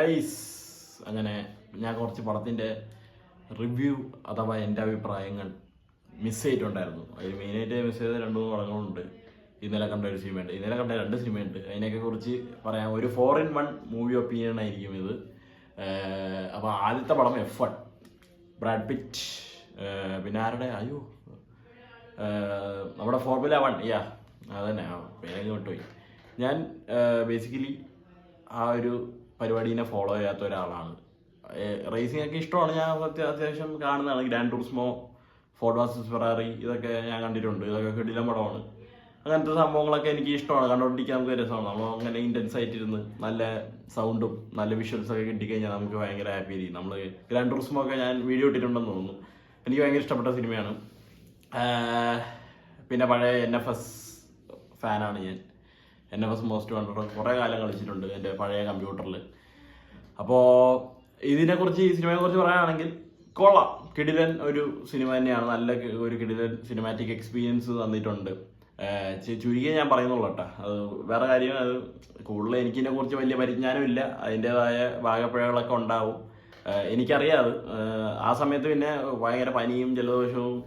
Guys, അങ്ങനെ ഞാൻ കുറച്ച് പടത്തിൻ്റെ റിവ്യൂ അഥവാ എൻ്റെ അഭിപ്രായങ്ങൾ മിസ് ചെയ്തിട്ടുണ്ടായിരുന്നു. അതിൽ മെയിനായിട്ട് മിസ് ചെയ്ത 2-3 പടങ്ങളുണ്ട്. ഇന്നലെ കണ്ട ഒരു സിനിമയുണ്ട്, ഇന്നലെ കണ്ട 2 സിനിമയുണ്ട്. അതിനെയൊക്കെ കുറിച്ച് പറയാം. ഒരു 4-in-1 മൂവി ഒപ്പീനിയൻ ആയിരിക്കും ഇത്. അപ്പോൾ ആദ്യത്തെ പടം F1, ബ്രാഡ് പിറ്റ്. പിന്നെ ആരുടെ നമ്മുടെ ഫോർമുല 1, അതന്നെ പേരങ്ങ് വിട്ടുപോയി. ഞാൻ ബേസിക്കലി ആ ഒരു പരിപാടീനെ ഫോളോ ചെയ്യാത്ത ഒരാളാണ്. റേസിംഗ് ഒക്കെ ഇഷ്ടമാണ്, ഞാൻ അത്യാവശ്യം കാണുന്നതാണ്. Grand Turismo, Ford versus Ferrari, ഇതൊക്കെ ഞാൻ കണ്ടിട്ടുണ്ട്. ഇതൊക്കെ കിടിലൻ പടമാണ്. അങ്ങനത്തെ സംഭവങ്ങളൊക്കെ എനിക്ക് ഇഷ്ടമാണ്, കണ്ടുകൊണ്ടിരിക്കാൻ നമുക്ക് രസമാണ്. നമ്മൾ അങ്ങനെ ഇൻറ്റൻസ് ആയിട്ടിരുന്ന് നല്ല സൗണ്ടും നല്ല വിഷ്വൽസൊക്കെ കിട്ടിക്കഴിഞ്ഞാൽ നമുക്ക് ഭയങ്കര ഹാപ്പി ആയിരിക്കും. നമ്മൾ ഗ്രാൻഡ് ടൂറിസ്മോ ഒക്കെ ഞാൻ വീഡിയോ ഇട്ടിട്ടുണ്ടെന്ന് തോന്നുന്നു. എനിക്ക് ഭയങ്കര ഇഷ്ടപ്പെട്ട സിനിമയാണ്. പിന്നെ പഴയ NFS ഫാനാണ് ഞാൻ. NFS മോസ്റ്റ് വാണ്ടഡ് കുറേ കാലം കളിച്ചിട്ടുണ്ട് എൻ്റെ പഴയ കമ്പ്യൂട്ടറിൽ. അപ്പോൾ ഇതിനെക്കുറിച്ച്, ഈ സിനിമയെക്കുറിച്ച് പറയുകയാണെങ്കിൽ കൊള്ളാം, കിടിലൻ ഒരു സിനിമ തന്നെയാണ്. നല്ല ഒരു കിടിലൻ സിനിമാറ്റിക് എക്സ്പീരിയൻസ് തന്നിട്ടുണ്ട്. ചുരുങ്ങിയേ ഞാൻ പറയുന്നുള്ളൂ കേട്ടോ. അത് വേറെ കാര്യം, അത് കൂടുതൽ എനിക്കിതിനെക്കുറിച്ച് വലിയ പരിജ്ഞാനം ഇല്ല. അതിൻ്റേതായ ഭാഗപ്പിഴകളൊക്കെ ഉണ്ടാവും, എനിക്കറിയാം അത്. ആ സമയത്ത് പിന്നെ ഭയങ്കര പനിയും ജലദോഷവും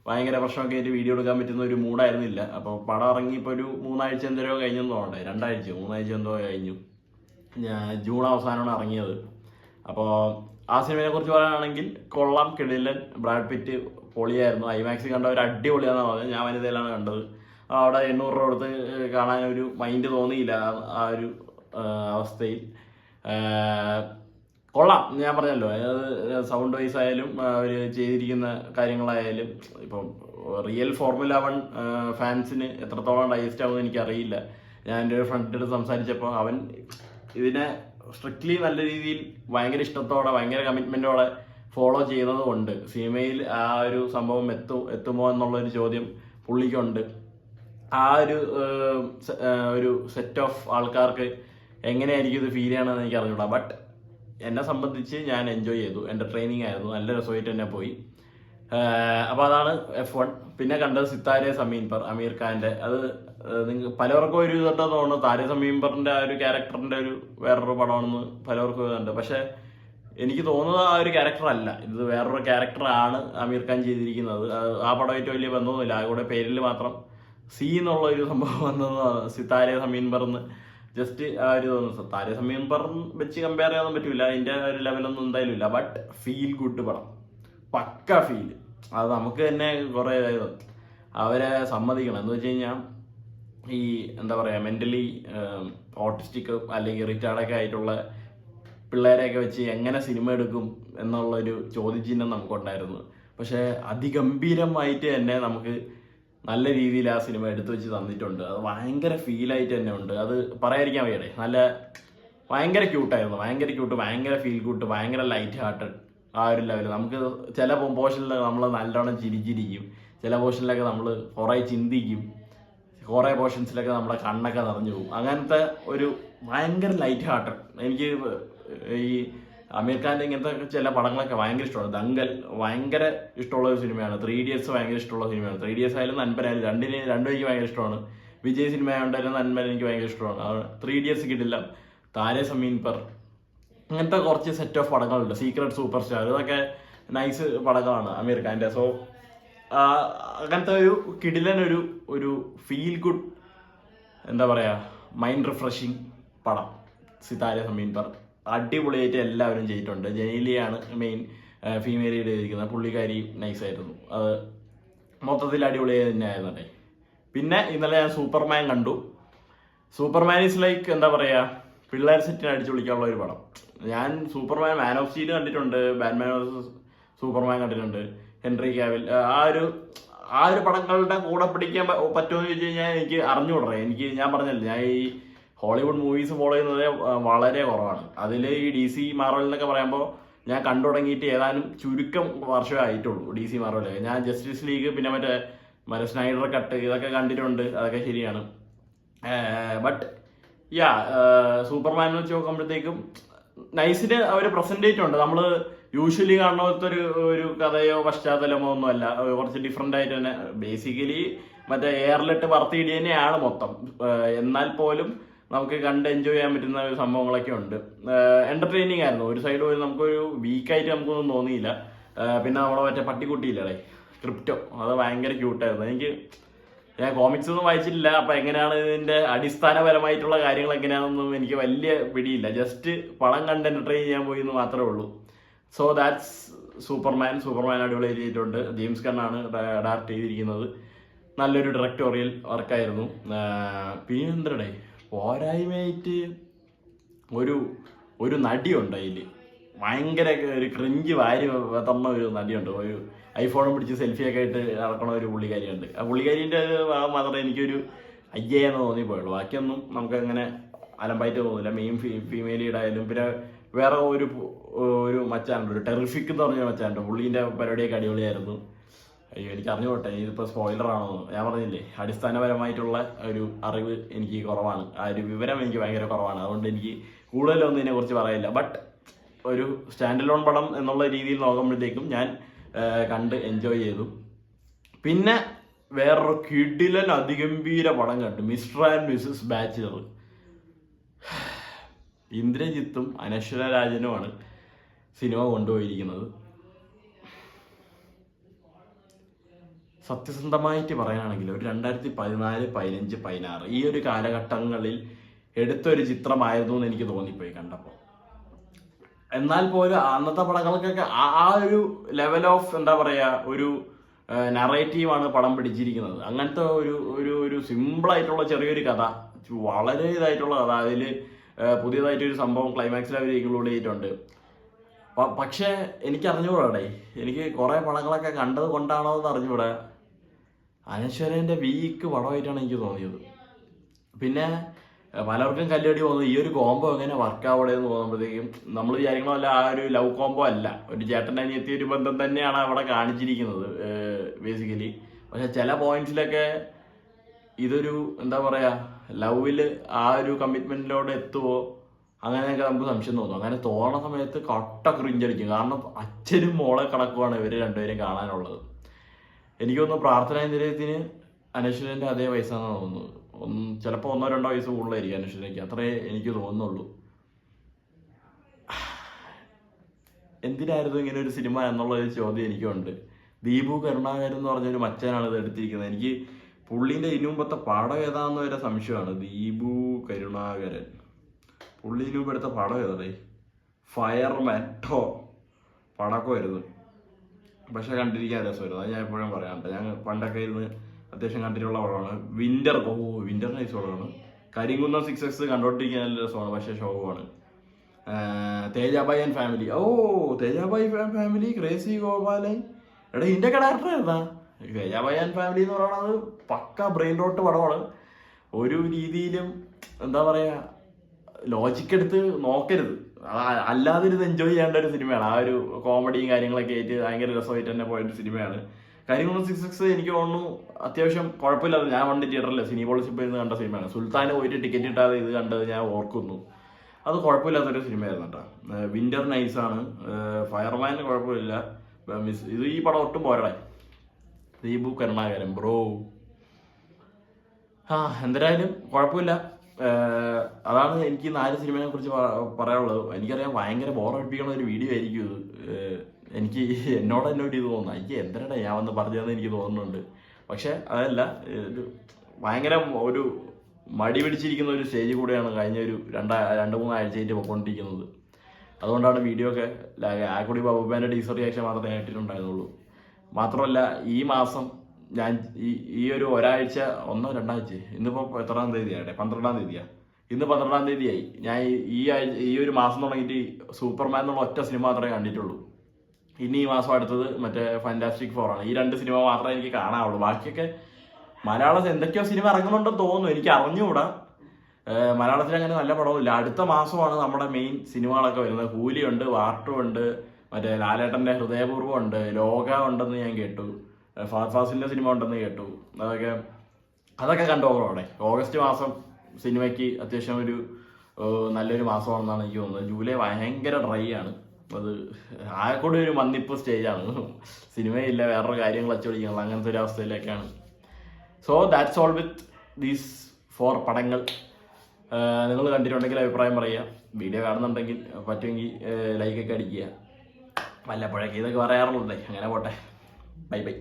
ഭയങ്കര പ്രശ്നമൊക്കെ ആയിട്ട് വീഡിയോ എടുക്കാൻ പറ്റുന്ന ഒരു മൂഡായിരുന്നില്ല. അപ്പോൾ പടം ഇറങ്ങി ഇപ്പോൾ ഒരു 3 ആഴ്ച എന്തോ കഴിഞ്ഞെന്ന് തോന്നണ്ടേ, 2 ആഴ്ച 3 ആഴ്ച എന്തോ കഴിഞ്ഞു. ജൂൺ അവസാനമാണ് ഇറങ്ങിയത്. അപ്പോൾ ആ സിനിമയെ കുറിച്ച് പറയുകയാണെങ്കിൽ കൊള്ളാം, കിടിലൻ. Brad pit പൊളിയായിരുന്നു. ഐമാക്സിൽ കണ്ട ഒരു അടിപൊളിയാണെന്ന് പറഞ്ഞത്. ഞാൻ വനിതയിലാണ് കണ്ടത്. അവിടെ 800 രൂപ കൊടുത്ത് കാണാൻ ഒരു മൈൻഡ് തോന്നിയില്ല ആ ഒരു അവസ്ഥയിൽ. കൊള്ളാം, ഞാൻ പറഞ്ഞല്ലോ. അതായത് സൗണ്ട് വൈസ് ആയാലും അവർ ചെയ്തിരിക്കുന്ന കാര്യങ്ങളായാലും. ഇപ്പം റിയൽ ഫോർമുല 1 ഫാൻസിന് എത്രത്തോളം ഡൈജസ്റ്റ് ആവുമെന്ന് എനിക്കറിയില്ല. ഞാൻ എൻ്റെ ഒരു ഫ്രണ്ടിനോട് സംസാരിച്ചപ്പോൾ അവൻ ഇതിനെ സ്ട്രിക്ട്ലി നല്ല രീതിയിൽ ഭയങ്കര ഇഷ്ടത്തോടെ ഭയങ്കര കമ്മിറ്റ്മെൻറ്റോടെ ഫോളോ ചെയ്യുന്നത് കൊണ്ട് സിനിമയിൽ ആ ഒരു സംഭവം എത്തുമോ എന്നുള്ളൊരു ചോദ്യം പുള്ളിക്കുണ്ട്. ആ ഒരു സെറ്റ് ഓഫ് ആൾക്കാർക്ക് എങ്ങനെയായിരിക്കും ഇത് ഫീൽ ചെയ്യണമെന്ന് എനിക്ക് അറിഞ്ഞൂടാ. ബട്ട് എന്നെ സംബന്ധിച്ച് ഞാൻ എൻജോയ് ചെയ്തു. എൻ്റെ ട്രെയിനിങ് ആയിരുന്നു, നല്ല രസമായിട്ട് തന്നെ പോയി. അപ്പോൾ അതാണ് F1. പിന്നെ കണ്ടത് സിത്താരെ സമീൻ പർ, അമീർ ഖാൻ്റെ. അത് പലർക്കും ഒരു ഇതൊക്കെ തോന്നുന്നു താരെ സമീൻ പറിൻ്റെ ആ ഒരു ക്യാരക്ടറിൻ്റെ ഒരു വേറൊരു പടമാണെന്ന് പലർക്കും ഇതുണ്ട്. പക്ഷേ എനിക്ക് തോന്നുന്നത് ആ ഒരു ക്യാരക്ടർ അല്ല, ഇത് വേറൊരു ക്യാരക്ടറാണ് അമീർ ഖാൻ ചെയ്തിരിക്കുന്നത്. ആ പടമായിട്ട് വലിയ ബന്ധമൊന്നുമില്ല. അതുകൂടെ പേരിൽ മാത്രം സി എന്നുള്ള ഒരു സംഭവം വന്നതാണ്, സിത്താരെ സമീൻ പർന്ന്. ജസ്റ്റ് ആ ഒരു തോന്നുന്നു. താരെ സമയം വെച്ച് കമ്പയർ ചെയ്യാൻ പറ്റില്ല, അതിൻ്റെ ഒരു ലെവലൊന്നും എന്തായാലും ഇല്ല. ബട്ട് ഫീൽ ഗുഡ് പടം, പക്ക ഫീൽ. അത് നമുക്ക് തന്നെ കുറേ അവരെ സമ്മതിക്കണം. എന്ന് വെച്ച് കഴിഞ്ഞാൽ ഈ എന്താ പറയുക, മെൻ്റലി ഓട്ടിസ്റ്റിക് അല്ലെങ്കിൽ റിറ്റാർഡൊക്കെ ആയിട്ടുള്ള പിള്ളേരെയൊക്കെ വെച്ച് എങ്ങനെ സിനിമ എടുക്കും എന്നുള്ളൊരു ചോദ്യചിഹ്നം നമുക്കുണ്ടായിരുന്നു. പക്ഷേ അതിഗംഭീരമായിട്ട് തന്നെ നമുക്ക് നല്ല രീതിയിൽ ആ സിനിമ എടുത്തു വെച്ച് തന്നിട്ടുണ്ട്. അത് ഭയങ്കര ഫീലായിട്ട് തന്നെ ഉണ്ട്. അത് പറയാതിരിക്കാൻ വയ്യടേ. നല്ല ഭയങ്കര ക്യൂട്ടായിരുന്നു, ഭയങ്കര ക്യൂട്ട്, ഭയങ്കര ഫീൽ ഗുഡ്, ഭയങ്കര ലൈറ്റ് ഹാർട്ടഡ്. ആ ഒരു ലെവൽ നമുക്ക് ചില പോർഷനിലൊക്കെ നമ്മൾ നല്ലോണം ചിരിച്ചിരിക്കും, ചില പോർഷനിലൊക്കെ നമ്മൾ കുറേ ചിന്തിക്കും, കുറേ പോർഷൻസിലൊക്കെ നമ്മുടെ കണ്ണൊക്കെ നിറഞ്ഞു പോകും. അങ്ങനത്തെ ഒരു ഭയങ്കര ലൈറ്റ് ഹാർട്ടഡ്. എനിക്ക് ഈ അമീർ ഖാൻ്റെ ഇങ്ങനത്തെ ചില പടങ്ങളൊക്കെ ഭയങ്കര ഇഷ്ടമാണ്. ദങ്കൽ ഭയങ്കര ഇഷ്ടമുള്ള ഒരു സിനിമയാണ്. 3 Idiots ഭയങ്കര ഇഷ്ടമുള്ള സിനിമയാണ്. 3 Idiots ആയാലും നൻപനായാലും രണ്ടും എനിക്ക് ഭയങ്കര ഇഷ്ടമാണ്. വിജയ് സിനിമ ആയതുകൊണ്ടായാലും നൻപൻ എനിക്ക് ഭയങ്കര ഇഷ്ടമാണ്. 3 Idiots കിട്ടില്ല. താരെ സമീൻ പർ, അങ്ങനത്തെ കുറച്ച് സെറ്റ് ഓഫ് പടങ്ങളുണ്ട്. സീക്രട്ട് സൂപ്പർ സ്റ്റാർ, ഇതൊക്കെ നൈസ് പടങ്ങളാണ് അമീർ ഖാൻ്റെ. സോ അങ്ങനത്തെ ഒരു കിടിലൻ ഒരു ഫീൽ ഗുഡ്, എന്താ പറയുക, മൈൻഡ് റിഫ്രഷിങ് പടം സിതാരെ സമീൻ പർ. അടിപൊളിയായിട്ട് എല്ലാവരും ചെയ്തിട്ടുണ്ട്. ജനീലിയാണ് മെയിൻ ഫീമെയിൽ ലീഡ് ചെയ്തിരിക്കുന്നത്. പുള്ളിക്കാരി നൈസായിരുന്നു. അത് മൊത്തത്തിൽ അടിപൊളിയായി തന്നെയായിരുന്നേ. പിന്നെ ഇന്നലെ ഞാൻ സൂപ്പർമാൻ കണ്ടു. സൂപ്പർമാൻ ഈസ് ലൈക്ക്, എന്താ പറയുക, പിള്ളേർ സെറ്റിന് അടിച്ചു വിളിക്കാനുള്ള ഒരു പടം. ഞാൻ സൂപ്പർമാൻ, മാൻ ഓഫ് സ്റ്റീൽ കണ്ടിട്ടുണ്ട്, ബാറ്റ്മാൻ വേഴ്സസ് സൂപ്പർമാൻ കണ്ടിട്ടുണ്ട്, ഹെൻറി കാവിൽ. ആ ഒരു പടങ്ങളുടെ കൂടെ പിടിക്കാൻ പറ്റുമെന്ന് ചോദിച്ചു കഴിഞ്ഞാൽ എനിക്ക് അറിഞ്ഞുകൂടറേ. ഞാൻ പറഞ്ഞല്ലോ, ഞാൻ ഈ ഹോളിവുഡ് മൂവീസ് ഫോളോ ചെയ്യുന്നത് വളരെ കുറവാണ്. അതിൽ ഈ DC മാർവൽ എന്നൊക്കെ പറയുമ്പോൾ ഞാൻ കണ്ടു തുടങ്ങിയിട്ട് ഏതാനും ചുരുക്കം വർഷമേ ആയിട്ടുള്ളൂ. DC മാർവൽ ഞാൻ ജസ്റ്റിസ് ലീഗ്, പിന്നെ മറ്റേ സ്നൈഡർ കട്ട്, ഇതൊക്കെ കണ്ടിട്ടുണ്ട്. അതൊക്കെ ശരിയാണ്. ബട്ട് സൂപ്പർമാൻ വെച്ച് നോക്കുമ്പോഴത്തേക്കും നൈസിന് അവർ പ്രസന്റ് ചെയ്തിട്ടുണ്ട്. നമ്മൾ യൂഷ്വലി കാണുന്ന പോലത്തെ ഒരു കഥയോ പശ്ചാത്തലമോ ഒന്നുമല്ല. കുറച്ച് ഡിഫറെൻ്റ് ആയിട്ട് തന്നെ, ബേസിക്കലി മറ്റേ എയറിലിട്ട് പറത്തിയിടി തന്നെയാണ് മൊത്തം. എന്നാൽ പോലും നമുക്ക് കണ്ട് എൻജോയ് ചെയ്യാൻ പറ്റുന്ന സംഭവങ്ങളൊക്കെ ഉണ്ട്. എന്റർടൈനിങ് ആയിരുന്നു. ഒരു സൈഡ് പോയി നമുക്കൊരു വീക്കായിട്ട് നമുക്കൊന്നും തോന്നിയില്ല. പിന്നെ നമ്മളെ മറ്റേ പട്ടിക്കുട്ടിയില്ലേ ക്രിപ്റ്റോ, അത് ഭയങ്കര ക്യൂട്ടായിരുന്നു. ഞാൻ കോമിക്സ് ഒന്നും വായിച്ചിട്ടില്ല, അപ്പൊ എങ്ങനെയാണ് ഇതിന്റെ അടിസ്ഥാനപരമായിട്ടുള്ള കാര്യങ്ങൾ എങ്ങനെയാണെന്നൊന്നും എനിക്ക് വലിയ പിടിയില്ല. ജസ്റ്റ് പടം കണ്ട് എന്റർടൈൻ ചെയ്യാൻ പോയി എന്ന് മാത്രമേ ഉള്ളൂ. സോ ദാറ്റ്സ് സൂപ്പർമാൻ അടിപൊളി ചെയ്തിട്ടുണ്ട്. ജെയിംസ് ഗണ്ണാണ് ഡയറക്റ്റ് ചെയ്തിരിക്കുന്നത്. നല്ലൊരു ഡയറക്ടോറിയൽ വർക്കായിരുന്നു. പിന്നെ എന്തടേ പോരായ്മയായിട്ട് ഒരു നടിയുണ്ട് അതിൽ, ഭയങ്കര ഒരു ക്രിഞ്ച് വാരി തന്ന ഒരു നടിയുണ്ട്. ഒരു ഐഫോണും പിടിച്ച് സെൽഫിയൊക്കെ ആയിട്ട് നടക്കണ ഒരു പുള്ളിക്കാരിയുണ്ട്. ആ പുള്ളിക്കാരിൻ്റെ മാത്രമേ എനിക്കൊരു അയ്യെന്ന് തോന്നിപ്പോയുള്ളൂ. ബാക്കിയൊന്നും നമുക്കങ്ങനെ അലമ്പായിട്ട് തോന്നില്ല. മെയിൻ ഫീമെയിൽ ലീഡായാലും പിന്നെ വേറെ ഒരു മച്ചാനുണ്ട്, ഒരു ടെറിഫിക് എന്ന് പറഞ്ഞ മച്ചാനുണ്ട്. പുള്ളീൻ്റെ പരിപാടിയൊക്കെ അടിപൊളിയായിരുന്നു. അയ്യോ എനിക്ക് അറിഞ്ഞുപോട്ടെ, ഇതിപ്പോൾ സ്പോയിലറാണോ? ഞാൻ പറഞ്ഞില്ലേ, അടിസ്ഥാനപരമായിട്ടുള്ള ഒരു അറിവ് എനിക്ക് കുറവാണ്, ആ ഒരു വിവരം എനിക്ക് ഭയങ്കര കുറവാണ്. അതുകൊണ്ട് എനിക്ക് കൂടുതലൊന്നും ഇതിനെക്കുറിച്ച് പറയില്ല. ബട്ട് ഒരു സ്റ്റാൻഡ് അലോൺ പടം എന്നുള്ള രീതിയിൽ നോക്കുമ്പോഴത്തേക്കും ഞാൻ കണ്ട് എൻജോയ് ചെയ്തു. പിന്നെ വേറൊരു കിടിലൻ അതിഗംഭീര പടം കണ്ടു, മിസ്റ്റർ ആൻഡ് മിസ്സസ് ബാച്ചിലർ. ഇന്ദ്രജിത്തും അനശ്വര രാജനുമാണ് സിനിമ കൊണ്ടുപോയിരിക്കുന്നത്. സത്യസന്ധമായിട്ട് പറയാനാണെങ്കിൽ ഒരു 2014, 15, 16 ഈ ഒരു കാലഘട്ടങ്ങളിൽ എടുത്തൊരു ചിത്രമായിരുന്നു എന്ന് എനിക്ക് തോന്നിപ്പോയി കണ്ടപ്പോൾ. എന്നാൽ പോലും അന്നത്തെ പടങ്ങൾക്കൊക്കെ ആ ഒരു ലെവൽ ഓഫ് എന്താ പറയുക, ഒരു നറേറ്റീവാണ് പടം പിടിച്ചിരിക്കുന്നത്. അങ്ങനത്തെ ഒരു സിമ്പിളായിട്ടുള്ള ചെറിയൊരു കഥ, വളരെ ഇതായിട്ടുള്ള കഥ. അതിൽ പുതിയതായിട്ടൊരു സംഭവം ക്ലൈമാക്സിൽ അവർ ഇൻക്ലൂഡ് ചെയ്തിട്ടുണ്ട്. പക്ഷേ എനിക്ക് അറിഞ്ഞുകൂടാടേ, എനിക്ക് കുറേ പടങ്ങളൊക്കെ കണ്ടത് കൊണ്ടാണോ എന്ന് അറിഞ്ഞുകൂടാ, അനശ്വരൻ്റെ വീക്ക് പടമായിട്ടാണ് എനിക്ക് തോന്നിയത്. പിന്നെ പലർക്കും കല്ലടി പോകുന്നത് ഈ ഒരു കോംബോ എങ്ങനെ വർക്കാവൂടെ എന്ന് തോന്നുമ്പോഴത്തേക്കും നമ്മൾ വിചാരിക്കണമല്ല, ആ ഒരു ലവ് കോംബോ അല്ല, ഒരു ചേട്ടൻ്റെ അനിയത്തി ഒരു ബന്ധം തന്നെയാണ് അവിടെ കാണിച്ചിരിക്കുന്നത് ബേസിക്കലി. പക്ഷെ ചില പോയിന്റ്സിലൊക്കെ ഇതൊരു എന്താ പറയുക, ലവിൽ ആ ഒരു കമ്മിറ്റ്മെന്റിലോട്ട് എത്തുമോ അങ്ങനെയൊക്കെ നമുക്ക് സംശയം തോന്നും. അങ്ങനെ തോന്നണ സമയത്ത് കട്ട ക്രിഞ്ചടിക്കും. കാരണം അച്ഛനും മോളെ കണക്കുമാണ് ഇവർ രണ്ടുപേരും കാണാനുള്ളത്. എനിക്കൊന്ന് പ്രാർത്ഥനാ നിലയത്തിന് അനശ്വരൻ്റെ അതേ വയസ്സാണെന്ന് തോന്നുന്നത്. ചിലപ്പോൾ 1-2 വയസ്സ് കൂടുതലായിരിക്കും അനശ്വരയ്ക്ക്, അത്രേ എനിക്ക് തോന്നുന്നുള്ളൂ. എന്തിനായിരുന്നു ഇങ്ങനെ ഒരു സിനിമ എന്നുള്ളൊരു ചോദ്യം എനിക്കുണ്ട്. ദീപു കരുണാകരൻ എന്ന് പറഞ്ഞൊരു മച്ചാനാണ് ഇത് എടുത്തിരിക്കുന്നത്. എനിക്ക് പുള്ളീൻ്റെ ഇതിനു മുമ്പത്തെ പടം ഏതാണെന്ന് വരെ സംശയമാണ്. ദീപു കരുണാകരൻ പുള്ളി ഇതിനു മുമ്പ് എടുത്ത പടം ഏതാടേ, ഫയർമാൻ പടക്കം വരുന്നത്. പക്ഷെ കണ്ടിരിക്കാൻ രസമായിരുന്നു, അത് ഞാൻ എപ്പോഴും പറയാറുണ്ട്. ഞാൻ പണ്ടൊക്കെ ഇരുന്ന് അത്യാവശ്യം കണ്ടിട്ടുള്ള പടമാണ്. വിന്റർ നൈസ് പടമാണ്. കരിങ്കുന്നം 6X കണ്ടോണ്ടിരിക്കാൻ നല്ല രസമാണ്, പക്ഷേ ഷോവാണ്. Tejabhai and family, Tejabhai family, crazy Gopalan, എടാ ഇതിൻ്റെ ഡയറക്ടർ ഏതാ? തേജാബായി ആൻഡ് ഫാമിലി എന്ന് പറയുന്നത് പക്ക ബ്രെയിൻ റോട്ട് പടമാണ്. ഒരു രീതിയിലും എന്താ പറയുക, ലോജിക്ക് എടുത്ത് നോക്കരുത്, അല്ലാതെ ഇത് എൻജോയ് ചെയ്യേണ്ട ഒരു സിനിമയാണ്. ആ ഒരു കോമഡിയും കാര്യങ്ങളൊക്കെ ആയിട്ട് ഭയങ്കര രസമായിട്ട് തന്നെ പോയൊരു സിനിമയാണ് കരിങ്കുന്നം 6X. എനിക്ക് തോന്നുന്നു അത്യാവശ്യം കുഴപ്പമില്ലാതെ, ഞാൻ പണ്ട് തിയേറ്ററിൽ സിനിപോളിസിപ്പിൽ നിന്ന് കണ്ട സിനിമയാണ്. സുൽത്താന് പോയിട്ട് ടിക്കറ്റ് കിട്ടാതെ ഇത് കണ്ടത് ഞാൻ ഓർക്കുന്നു. അത് കുഴപ്പമില്ലാത്തൊരു സിനിമയായിരുന്നു കേട്ടോ. വിന്റർ നൈസാണ്. ഫയർമാൻ കുഴപ്പമില്ല. ഇത് ഈ പടം ഒട്ടും പോരടേ. ദീപു കരുണാകരൻ ബ്രോ, എന്തായാലും കുഴപ്പമില്ല. അതാണ് എനിക്ക് 4 സിനിമയെ കുറിച്ച് പറയാനുള്ളത്. എനിക്കറിയാം ഭയങ്കര ബോറടിപ്പിക്കണ ഒരു വീഡിയോ ആയിരിക്കും ഇത്. എനിക്ക് എന്നോട് ഇത് തോന്നുന്നു, എനിക്ക് എന്തരടാ ഞാൻ വന്ന് പറഞ്ഞതെന്ന് എനിക്ക് തോന്നുന്നുണ്ട്. പക്ഷെ അതല്ല, ഒരു ഭയങ്കര ഒരു മടി പിടിച്ചിരിക്കുന്ന ഒരു സ്റ്റേജ് കൂടെയാണ് കഴിഞ്ഞ ഒരു 2-3 ആഴ്ചയായിട്ട് പോയിക്കൊണ്ടിരിക്കുന്നത്. അതുകൊണ്ടാണ് വീഡിയോ ഒക്കെ ആക്കുടി ബാബുബാൻ്റെ ടീസർ റിയാക്ഷൻ മാത്രമേ കേട്ടിട്ടുണ്ടായിരുന്നുള്ളൂ. മാത്രമല്ല ഈ മാസം ഞാൻ ഈ ഒരു ഒരാഴ്ച 1-2 ആഴ്ച, ഇന്നിപ്പോൾ എത്രാം തീയതിയാട്ടെ, 12-ാം തീയതിയാണ്. ഇന്ന് 12-ാം തീയതിയായി. ഞാൻ ഈ ഒരു മാസം തുടങ്ങിയിട്ട് സൂപ്പർമാൻ എന്നുള്ള ഒറ്റ സിനിമ മാത്രമേ കണ്ടിട്ടുള്ളൂ. ഇനി ഈ മാസം അടുത്തത് മറ്റേ ഫാന്റാസ്റ്റിക് 4 ആണ്. ഈ 2 സിനിമ മാത്രമേ എനിക്ക് കാണാവുള്ളൂ. ബാക്കിയൊക്കെ മലയാളത്തിൽ എന്തൊക്കെയോ സിനിമ ഇറങ്ങുന്നുണ്ടെന്ന് തോന്നുന്നു, എനിക്ക് അറിഞ്ഞുകൂടാ. മലയാളത്തിൽ അങ്ങനെ നല്ല പടവുമില്ല. അടുത്ത മാസമാണ് നമ്മുടെ മെയിൻ സിനിമകളൊക്കെ വരുന്നത്. കൂലിയുണ്ട്, വാർട്ടുമുണ്ട്, മറ്റേ ലാലേട്ടൻ്റെ ഹൃദയപൂർവ്വം ഉണ്ട്, ലോക ഉണ്ടെന്ന് ഞാൻ കേട്ടു, ഫാസിലിൻ്റെ സിനിമ ഉണ്ടെന്ന് കേട്ടു. അതൊക്കെ കണ്ടോളൂ അവിടെ. ഓഗസ്റ്റ് മാസം സിനിമയ്ക്ക് അത്യാവശ്യം ഒരു നല്ലൊരു മാസമാണെന്നാണ് എനിക്ക് തോന്നുന്നത്. ജൂലൈ ഭയങ്കര ഡ്രൈ ആണ്. അത് ആകെക്കൂടി ഒരു മന്ദിപ്പ് സ്റ്റേജാണ്. സിനിമയില്ല, വേറൊരു കാര്യങ്ങൾ അച്ചുപിടിക്കണം, അങ്ങനത്തെ ഒരു അവസ്ഥയിലേക്കാണ്. So that's all with these 4 പടങ്ങൾ. നിങ്ങൾ കണ്ടിട്ടുണ്ടെങ്കിൽ അഭിപ്രായം പറയുക. വീഡിയോ കാണുന്നുണ്ടെങ്കിൽ പറ്റുമെങ്കിൽ ലൈക്കൊക്കെ അടിക്കുക. വല്ലപ്പോഴൊക്കെ ഇതൊക്കെ പറയാറുള്ളതേ. അങ്ങനെ പോട്ടെ. Bye bye.